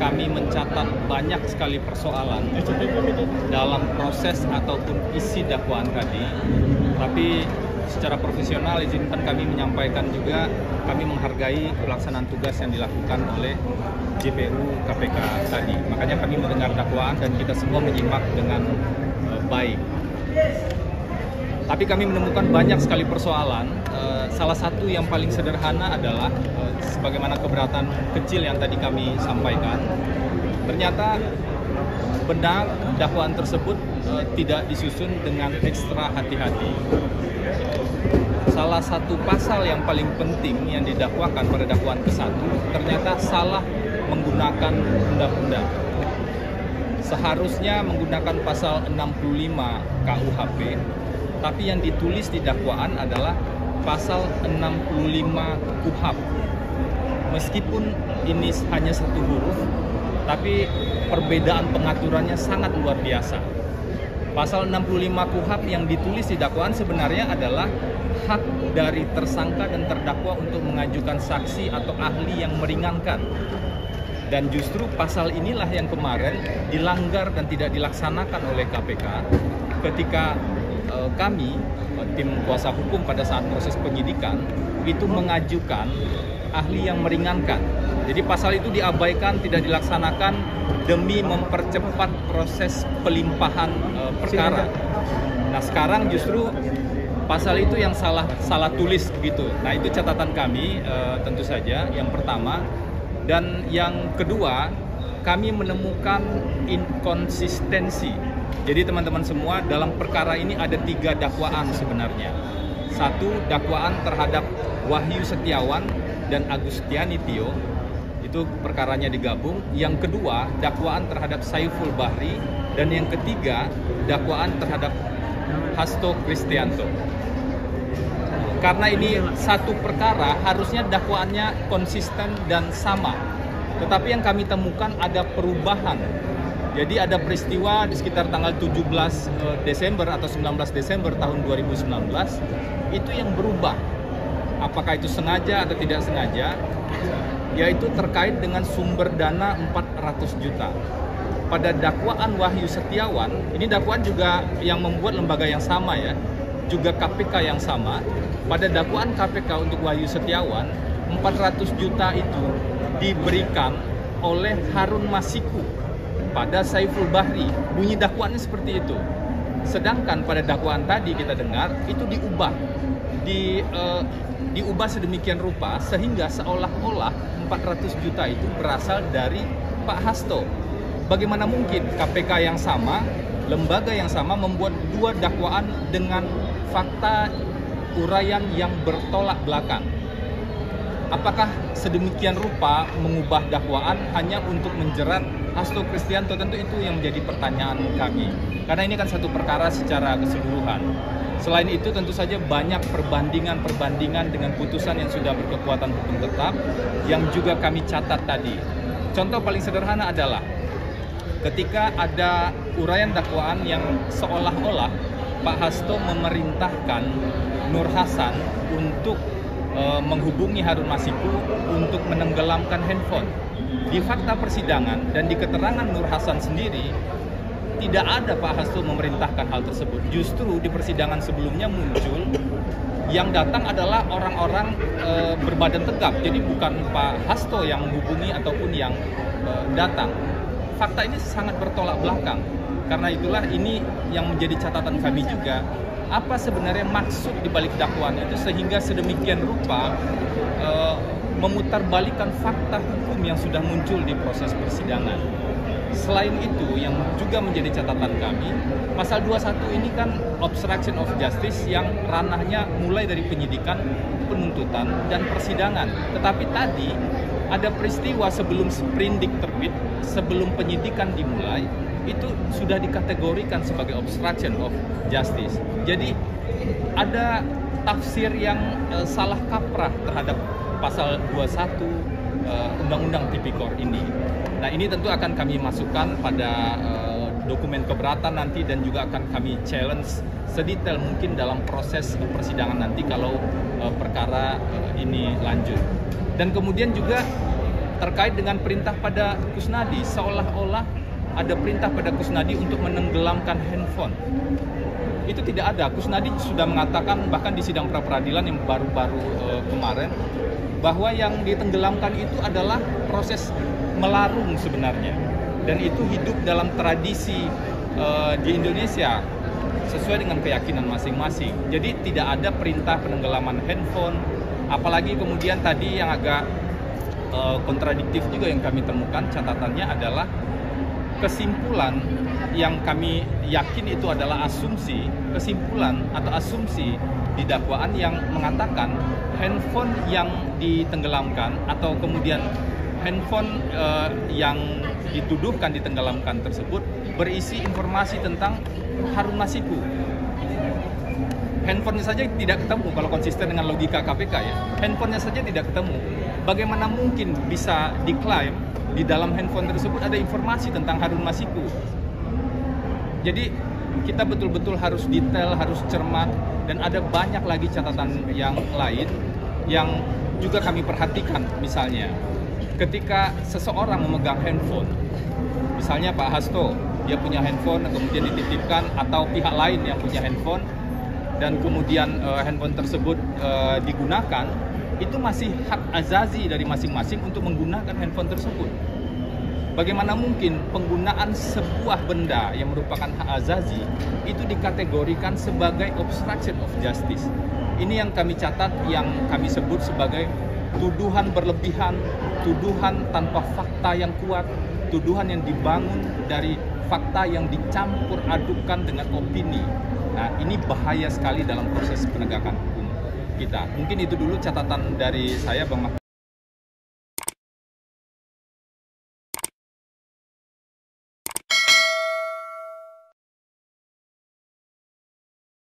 kami mencatat banyak sekali persoalan dalam proses ataupun isi dakwaan tadi. Tapi secara profesional izinkan kami menyampaikan juga kami menghargai pelaksanaan tugas yang dilakukan oleh JPU KPK tadi. Makanya kami mendengar dakwaan dan kita semua menyimak dengan baik. Tapi kami menemukan banyak sekali persoalan. Salah satu yang paling sederhana adalah sebagaimana keberatan kecil yang tadi kami sampaikan. Ternyata benar dakwaan tersebut tidak disusun dengan ekstra hati-hati. Salah satu pasal yang paling penting yang didakwakan pada dakwaan ke-1 ternyata salah menggunakan undang-undang. Seharusnya menggunakan pasal 65 KUHP, tapi yang ditulis di dakwaan adalah pasal 65 KUHP. Meskipun ini hanya satu huruf, tapi perbedaan pengaturannya sangat luar biasa. Pasal 65 KUHP yang ditulis di dakwaan sebenarnya adalah hak dari tersangka dan terdakwa untuk mengajukan saksi atau ahli yang meringankan. Dan justru pasal inilah yang kemarin dilanggar dan tidak dilaksanakan oleh KPK ketika kami, tim kuasa hukum pada saat proses penyidikan, itu mengajukan ahli yang meringankan. Jadi pasal itu diabaikan, tidak dilaksanakan demi mempercepat proses pelimpahan perkara. Nah sekarang justru pasal itu yang salah tulis begitu. Nah itu catatan kami tentu saja yang pertama. Dan yang kedua, kami menemukan inkonsistensi. Jadi teman-teman semua, dalam perkara ini ada 3 dakwaan sebenarnya. 1, dakwaan terhadap Wahyu Setiawan dan Agustiani Tio, itu perkaranya digabung. Yang kedua, dakwaan terhadap Saiful Bahri. Dan yang ketiga, dakwaan terhadap Hasto Kristianto. Karena ini satu perkara, harusnya dakwaannya konsisten dan sama. Tetapi yang kami temukan ada perubahan. Jadi ada peristiwa di sekitar tanggal 17 Desember atau 19 Desember tahun 2019, itu yang berubah. Apakah itu sengaja atau tidak sengaja? Yaitu terkait dengan sumber dana 400 juta. Pada dakwaan Wahyu Setiawan, ini dakwaan juga yang membuat lembaga yang sama ya, juga KPK yang sama. Pada dakwaan KPK untuk Wahyu Setiawan, 400 juta itu diberikan oleh Harun Masiku pada Saiful Bahri. Bunyi dakwaannya seperti itu. Sedangkan pada dakwaan tadi kita dengar itu diubah sedemikian rupa sehingga seolah-olah 400 juta itu berasal dari Pak Hasto. Bagaimana mungkin KPK yang sama, lembaga yang sama membuat 2 dakwaan dengan fakta uraian yang bertolak belakang? Apakah sedemikian rupa mengubah dakwaan hanya untuk menjerat Hasto Kristianto? Tentu itu yang menjadi pertanyaan kami. Karena ini kan satu perkara secara keseluruhan. Selain itu tentu saja banyak perbandingan dengan putusan yang sudah berkekuatan hukum tetap yang juga kami catat tadi. Contoh paling sederhana adalah ketika ada uraian dakwaan yang seolah-olah Pak Hasto memerintahkan Nur Hasan untuk menghubungi Harun Masiku untuk menenggelamkan handphone. Di fakta persidangan dan di keterangan Nur Hasan sendiri, tidak ada Pak Hasto memerintahkan hal tersebut. Justru di persidangan sebelumnya muncul yang datang adalah orang-orang berbadan tegap. Jadi bukan Pak Hasto yang menghubungi ataupun yang datang. Fakta ini sangat bertolak belakang. Karena itulah ini yang menjadi catatan kami juga. Apa sebenarnya maksud dibalik dakwaan itu sehingga sedemikian rupa memutarbalikkan fakta hukum yang sudah muncul di proses persidangan. Selain itu yang juga menjadi catatan kami, pasal 21 ini kan obstruction of justice yang ranahnya mulai dari penyidikan, penuntutan, dan persidangan. Tetapi tadi ada peristiwa sebelum sprindik terbit, sebelum penyidikan dimulai, itu sudah dikategorikan sebagai obstruction of justice. Jadi ada tafsir yang salah kaprah terhadap pasal 21 Undang-Undang Tipikor ini. Nah ini tentu akan kami masukkan pada dokumen keberatan nanti dan juga akan kami challenge sedetail mungkin dalam proses persidangan nanti kalau perkara ini lanjut. Dan kemudian juga terkait dengan perintah pada Kusnadi, seolah-olah ada perintah pada Kusnadi untuk menenggelamkan handphone. Itu tidak ada. Kusnadi sudah mengatakan bahkan di sidang pra-peradilan yang baru-baru kemarin bahwa yang ditenggelamkan itu adalah proses melarung sebenarnya, dan itu hidup dalam tradisi di Indonesia sesuai dengan keyakinan masing-masing. Jadi tidak ada perintah penenggelaman handphone, apalagi kemudian tadi yang agak kontradiktif juga yang kami temukan catatannya adalah kesimpulan yang kami yakin itu adalah kesimpulan atau asumsi di dakwaan yang mengatakan handphone yang ditenggelamkan atau kemudian handphone yang dituduhkan ditenggelamkan tersebut berisi informasi tentang Harun Masiku. Handphonenya saja tidak ketemu kalau konsisten dengan logika KPK ya. Handphonenya saja tidak ketemu. Bagaimana mungkin bisa diklaim di dalam handphone tersebut ada informasi tentang Harun Masiku? Jadi kita betul-betul harus detail, harus cermat, dan ada banyak lagi catatan yang lain yang juga kami perhatikan. Misalnya ketika seseorang memegang handphone, misalnya Pak Hasto, dia punya handphone kemudian dititipkan, atau pihak lain yang punya handphone dan kemudian handphone tersebut digunakan, itu masih hak azazi dari masing-masing untuk menggunakan handphone tersebut. Bagaimana mungkin penggunaan sebuah benda yang merupakan hak azazi itu dikategorikan sebagai obstruction of justice? Ini yang kami catat, yang kami sebut sebagai tuduhan berlebihan, tuduhan tanpa fakta yang kuat, tuduhan yang dibangun dari fakta yang dicampur adukkan dengan opini. Nah, ini bahaya sekali dalam proses penegakan hukum kita. Mungkin itu dulu catatan dari saya, Bang Mahfud.